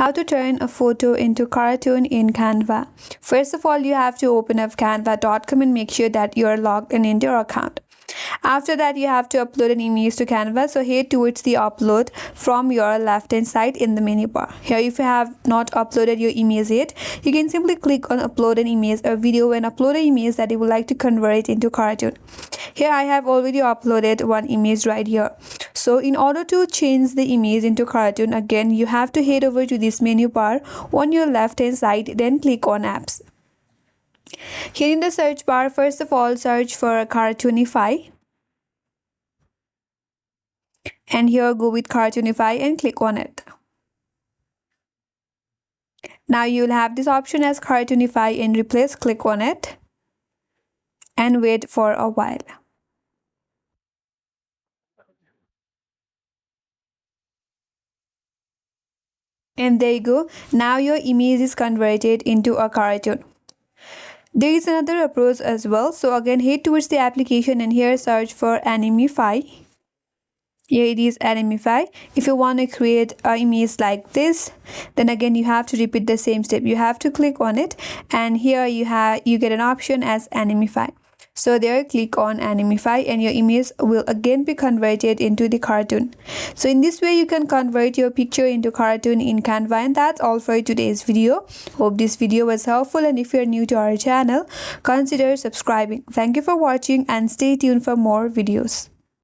How to turn a photo into cartoon in Canva. First of all, you have to open up canva.com and make sure that you're logged in into your account. After that, you have to upload an image to Canva. So head towards the upload from your left hand side in the menu bar. Here, if you have not uploaded your image yet, you can simply click on upload an image or video and upload an image that you would like to convert it into cartoon. Here I have already uploaded one image right here. So in order to change the image into cartoon, again you have to head over to this menu bar on your left hand side, then click on apps. Here in the search bar, first of all search for Cartoonify, and here go with Cartoonify and click on it. Now you will have this option as Cartoonify and replace. Click on it and wait for a while. And there you go. Now your image is converted into a cartoon. There is another approach as well. So again, head towards the application and here search for Animify. Here it is, Animify. If you want to create an image like this, then again you have to repeat the same step. You have to click on it, and here you get an option as Animify. So there, click on Animify and your image will again be converted into the cartoon. So in this way you can convert your picture into cartoon in Canva. And that's all for today's video. Hope this video was helpful, and if you're new to our channel, consider subscribing. Thank you for watching and stay tuned for more videos.